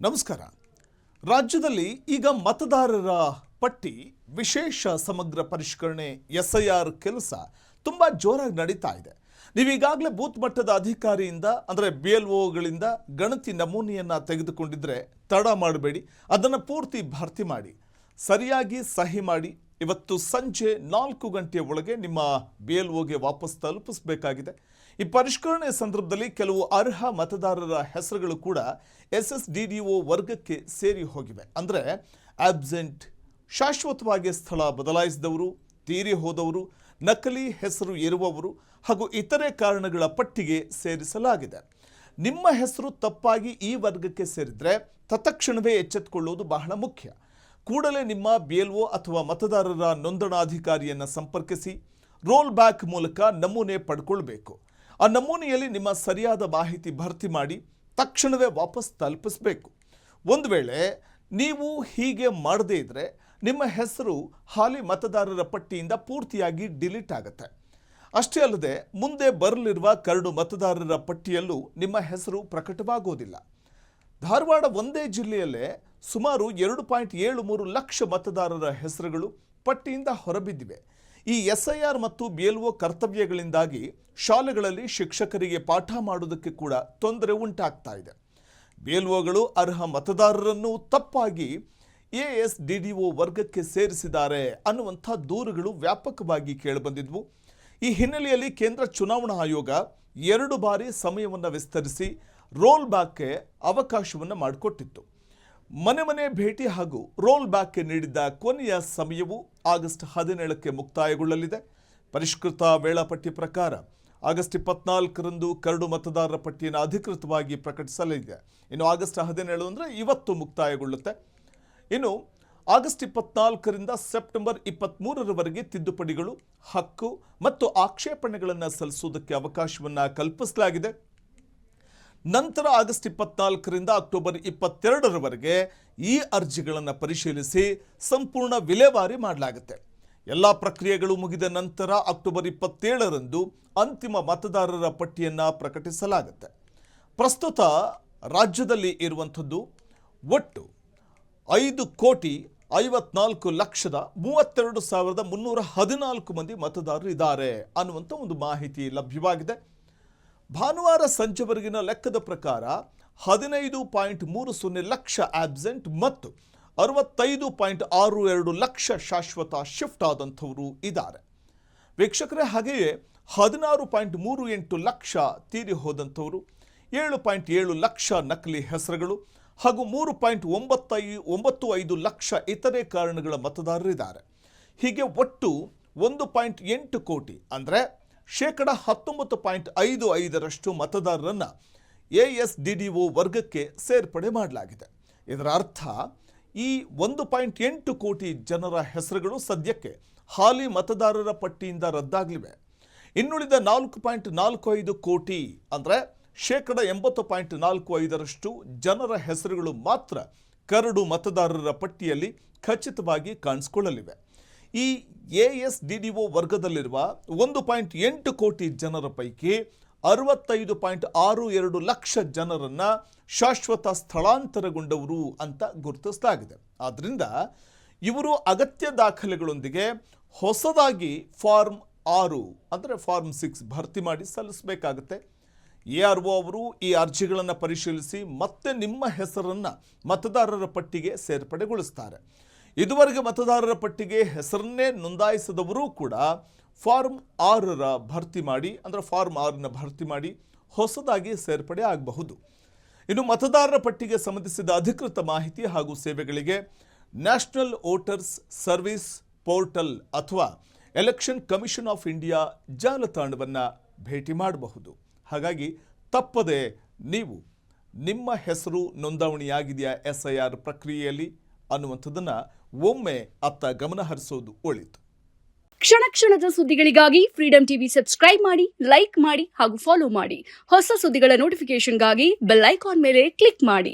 ನಮಸ್ಕಾರ. ರಾಜ್ಯದಲ್ಲಿ ಈಗ ಮತದಾರರ ಪಟ್ಟಿ ವಿಶೇಷ ಸಮಗ್ರ ಪರಿಷ್ಕರಣೆ ಎಸ್ಐಆರ್ ಕೆಲಸ ತುಂಬ ಜೋರಾಗಿ ನಡೀತಾ ಇದೆ. ನೀವು ಈಗಾಗಲೇ ಬೂತ್ ಮಟ್ಟದ ಅಧಿಕಾರಿಯಿಂದ ಅಂದರೆ BLOಗಳಿಂದ ಗಣತಿ ನಮೂನೆಯನ್ನು ತೆಗೆದುಕೊಂಡಿದ್ರೆ ತಡ ಮಾಡಬೇಡಿ, ಅದನ್ನು ಪೂರ್ತಿ ಭರ್ತಿ ಮಾಡಿ ಸರಿಯಾಗಿ ಸಹಿ ಮಾಡಿ ಇವತ್ತು ಸಂಜೆ 4 ಗಂಟೆಯ ಒಳಗೆ ನಿಮ್ಮ BLOಗೆ ವಾಪಸ್ ತಲುಪಿಸಬೇಕಾಗಿದೆ. ಈ ಪರಿಷ್ಕರಣೆ ಸಂದರ್ಭದಲ್ಲಿ ಕೆಲವು ಅರ್ಹ ಮತದಾರರ ಹೆಸರುಗಳು ಕೂಡ SSDDO ವರ್ಗಕ್ಕೆ ಸೇರಿ ಹೋಗಿವೆ. ಅಂದರೆ ಆಬ್ಸೆಂಟ್, ಶಾಶ್ವತವಾಗಿ ಸ್ಥಳ ಬದಲಾಯಿಸಿದವರು, ತೀರಿ ಹೋದವರು, ನಕಲಿ ಹೆಸರು ಇರುವವರು ಹಾಗೂ ಇತರೆ ಕಾರಣಗಳ ಪಟ್ಟಿಗೆ ಸೇರಿಸಲಾಗಿದೆ. ನಿಮ್ಮ ಹೆಸರು ತಪ್ಪಾಗಿ ಈ ವರ್ಗಕ್ಕೆ ಸೇರಿದರೆ ತತ್ಕ್ಷಣವೇ ಎಚ್ಚೆತ್ತುಕೊಳ್ಳುವುದು ಬಹಳ ಮುಖ್ಯ. ಕೂಡಲೇ ನಿಮ್ಮ BLO ಅಥವಾ ಮತದಾರರ ನೋಂದಣಾಧಿಕಾರಿಯನ್ನು ಸಂಪರ್ಕಿಸಿ ರೋಲ್ ಬ್ಯಾಕ್ ಮೂಲಕ ನಮೂನೆ ಪಡ್ಕೊಳ್ಬೇಕು. ಆ ನಮೂನೆಯಲ್ಲಿ ನಿಮ್ಮ ಸರಿಯಾದ ಮಾಹಿತಿ ಭರ್ತಿ ಮಾಡಿ ತಕ್ಷಣವೇ ವಾಪಸ್ ತಲುಪಿಸಬೇಕು. ಒಂದು ವೇಳೆ ನೀವು ಹೀಗೆ ಮಾಡದೇ ಇದ್ದರೆ ನಿಮ್ಮ ಹೆಸರು ಹಾಲಿ ಮತದಾರರ ಪಟ್ಟಿಯಿಂದ ಪೂರ್ತಿಯಾಗಿ ಡಿಲೀಟ್ ಆಗುತ್ತೆ. ಅಷ್ಟೇ ಅಲ್ಲದೆ ಮುಂದೆ ಬರಲಿರುವ ಕರಡು ಮತದಾರರ ಪಟ್ಟಿಯಲ್ಲೂ ನಿಮ್ಮ ಹೆಸರು ಪ್ರಕಟವಾಗೋದಿಲ್ಲ. ಧಾರವಾಡ ಒಂದೇ ಜಿಲ್ಲೆಯಲ್ಲೇ ಸುಮಾರು 2.73 ಲಕ್ಷ ಮತದಾರರ ಹೆಸರುಗಳು ಪಟ್ಟಿಯಿಂದ ಹೊರಬಿದ್ದಿವೆ. ಈ SIR ಮತ್ತು BLO ಕರ್ತವ್ಯಗಳಿಂದಾಗಿ ಶಾಲೆಗಳಲ್ಲಿ ಶಿಕ್ಷಕರಿಗೆ ಪಾಠ ಮಾಡೋದಕ್ಕೆ ಕೂಡ ತೊಂದರೆ ಉಂಟಾಗ್ತಾ ಇದೆ. BLOಗಳು ಅರ್ಹ ಮತದಾರರನ್ನು ತಪ್ಪಾಗಿ ASDDO ವರ್ಗಕ್ಕೆ ಸೇರಿಸಿದ್ದಾರೆ ಅನ್ನುವಂಥ ದೂರುಗಳು ವ್ಯಾಪಕವಾಗಿ ಕೇಳಿಬಂದಿದ್ವು. ಈ ಹಿನ್ನೆಲೆಯಲ್ಲಿ ಕೇಂದ್ರ ಚುನಾವಣಾ ಆಯೋಗ 2 ಬಾರಿ ಸಮಯವನ್ನು ವಿಸ್ತರಿಸಿ ರೋಲ್ ಬ್ಯಾಕ್ಗೆ ಅವಕಾಶವನ್ನು ಮಾಡಿಕೊಟ್ಟಿತ್ತು. ಮನೆ ಭೇಟಿ ಹಾಗೂ ರೋಲ್ ಬ್ಯಾಕ್ಗೆ ನೀಡಿದ್ದ ಕೊನೆಯ ಸಮಯವು ಆಗಸ್ಟ್ 17ಕ್ಕೆ ಮುಕ್ತಾಯಗೊಳ್ಳಲಿದೆ. ಪರಿಷ್ಕೃತ ವೇಳಾಪಟ್ಟಿ ಪ್ರಕಾರ ಆಗಸ್ಟ್ 24ರಂದು ಕರಡು ಮತದಾರರ ಪಟ್ಟಿಯನ್ನು ಅಧಿಕೃತವಾಗಿ ಪ್ರಕಟಿಸಲಿದೆ. ಇನ್ನು ಆಗಸ್ಟ್ 17 ಅಂದರೆ ಇವತ್ತು ಮುಕ್ತಾಯಗೊಳ್ಳುತ್ತೆ. ಇನ್ನು ಆಗಸ್ಟ್ 24ರಿಂದ ಸೆಪ್ಟೆಂಬರ್ 23ರವರೆಗೆ ತಿದ್ದುಪಡಿಗಳು, ಹಕ್ಕು ಮತ್ತು ಆಕ್ಷೇಪಣೆಗಳನ್ನು ಸಲ್ಲಿಸುವುದಕ್ಕೆ ಅವಕಾಶವನ್ನು ಕಲ್ಪಿಸಲಾಗಿದೆ. ನಂತರ ಆಗಸ್ಟ್ 24ರಿಂದ ಅಕ್ಟೋಬರ್ 22ರವರೆಗೆ ಈ ಅರ್ಜಿಗಳನ್ನು ಪರಿಶೀಲಿಸಿ ಸಂಪೂರ್ಣ ವಿಲೇವಾರಿ ಮಾಡಲಾಗುತ್ತೆ. ಎಲ್ಲ ಪ್ರಕ್ರಿಯೆಗಳು ಮುಗಿದ ನಂತರ ಅಕ್ಟೋಬರ್ 27ರಂದು ಅಂತಿಮ ಮತದಾರರ ಪಟ್ಟಿಯನ್ನು ಪ್ರಕಟಿಸಲಾಗುತ್ತೆ. ಪ್ರಸ್ತುತ ರಾಜ್ಯದಲ್ಲಿ ಇರುವಂಥದ್ದು ಒಟ್ಟು 5,54,32,314 ಮಂದಿ ಮತದಾರರು ಇದ್ದಾರೆ ಅನ್ನುವಂಥ ಒಂದು ಮಾಹಿತಿ ಲಭ್ಯವಾಗಿದೆ. ಭಾನುವಾರ ಸಂಜೆವರೆಗಿನ ಲೆಕ್ಕದ ಪ್ರಕಾರ 15.30 ಲಕ್ಷ ಆಬ್ಸೆಂಟ್ ಮತ್ತು 65.62 ಲಕ್ಷ ಶಾಶ್ವತ ಶಿಫ್ಟ್ ಆದಂಥವರು ಇದ್ದಾರೆ. ವೀಕ್ಷಕರೇ, ಹಾಗೆಯೇ 16.38 ಲಕ್ಷ ತೀರಿ ಹೋದಂಥವರು, 7.7 ಲಕ್ಷ ನಕಲಿ ಹೆಸರುಗಳು ಹಾಗೂ 3.95 ಲಕ್ಷ ಇತರೆ ಕಾರಣಗಳ ಮತದಾರರಿದ್ದಾರೆ. ಹೀಗೆ ಒಟ್ಟು 1.8 ಕೋಟಿ ಅಂದರೆ 19.55% ಮತದಾರರನ್ನು ASDDO ವರ್ಗಕ್ಕೆ ಸೇರ್ಪಡೆ ಮಾಡಲಾಗಿದೆ. ಇದರ ಅರ್ಥ ಈ 1.8 ಕೋಟಿ ಜನರ ಹೆಸರುಗಳು ಸದ್ಯಕ್ಕೆ ಹಾಲಿ ಮತದಾರರ ಪಟ್ಟಿಯಿಂದ ರದ್ದಾಗಲಿವೆ. ಇನ್ನುಳಿದ 4.45 ಕೋಟಿ ಅಂದರೆ 80.45% ಜನರ ಹೆಸರುಗಳು ಮಾತ್ರ ಕರಡು ಮತದಾರರ ಪಟ್ಟಿಯಲ್ಲಿ ಖಚಿತವಾಗಿ ಕಾಣಿಸಿಕೊಳ್ಳಲಿವೆ. ಈ ASDDO ವರ್ಗದಲ್ಲಿರುವ 1.8 ಕೋಟಿ ಜನರ ಪೈಕಿ 65.62 ಲಕ್ಷ ಜನರನ್ನು ಶಾಶ್ವತ ಸ್ಥಳಾಂತರಗೊಂಡವರು ಅಂತ ಗುರುತಿಸಲಾಗಿದೆ. ಆದ್ದರಿಂದ ಇವರು ಅಗತ್ಯ ದಾಖಲೆಗಳೊಂದಿಗೆ ಹೊಸದಾಗಿ ಫಾರ್ಮ್ 6 ಅಂದರೆ ಫಾರ್ಮ್ 6 ಭರ್ತಿ ಮಾಡಿ ಸಲ್ಲಿಸಬೇಕಾಗುತ್ತೆ. ARO ಅವರು ಈ ಅರ್ಜಿಗಳನ್ನು ಪರಿಶೀಲಿಸಿ ಮತ್ತೆ ನಿಮ್ಮ ಹೆಸರನ್ನು ಮತದಾರರ ಪಟ್ಟಿಗೆ ಸೇರ್ಪಡೆಗೊಳಿಸ್ತಾರೆ. ಇದುವರೆಗೆ ಮತದಾರರ ಪಟ್ಟಿಗೆ ಹೆಸರನ್ನೇ ನೋಂದಾಯಿಸಿದವರು ಕೂಡ ಫಾರ್ಮ್ 6ರ ಭರ್ತಿ ಮಾಡಿ ಅಂದರೆ ಫಾರ್ಮ್ 6ನ ಭರ್ತಿ ಮಾಡಿ ಹೊಸದಾಗಿ ಸೇರ್ಪಡೆ ಆಗಬಹುದು. ಇನ್ನು ಮತದಾರರ ಪಟ್ಟಿಗೆ ಸಂಬಂಧಿಸಿದ ಅಧಿಕೃತ ಮಾಹಿತಿ ಹಾಗೂ ಸೇವೆಗಳಿಗೆ ನ್ಯಾಷನಲ್ ವೋಟರ್ಸ್ ಸರ್ವಿಸ್ ಪೋರ್ಟಲ್ ಅಥವಾ ಎಲೆಕ್ಷನ್ ಕಮಿಷನ್ ಆಫ್ ಇಂಡಿಯಾ ಜಾಲತಾಣವನ್ನು ಭೇಟಿ ಮಾಡಬಹುದು. ಹಾಗಾಗಿ ತಪ್ಪದೆ ನೀವು ನಿಮ್ಮ ಹೆಸರು ನೋಂದಣಿಯಾಗಿದೆಯಾ SIR ಪ್ರಕ್ರಿಯೆಯಲ್ಲಿ ಅನ್ನುವಂಥದ್ದನ್ನು ಒಮ್ಮೆ ಅತ್ತ ಗಮನ ಹರಿಸೋದು ಒಳಿತು. ಕ್ಷಣ ಕ್ಷಣದ ಸುದ್ದಿಗಳಿಗಾಗಿ ಫ್ರೀಡಂ ಟಿವಿ ಸಬ್ಸ್ಕ್ರೈಬ್ ಮಾಡಿ, ಲೈಕ್ ಮಾಡಿ ಹಾಗೂ ಫಾಲೋ ಮಾಡಿ. ಹೊಸ ಸುದ್ದಿಗಳ ನೋಟಿಫಿಕೇಶನ್ಗಾಗಿ ಬೆಲ್ ಐಕಾನ್ ಮೇಲೆ ಕ್ಲಿಕ್ ಮಾಡಿ.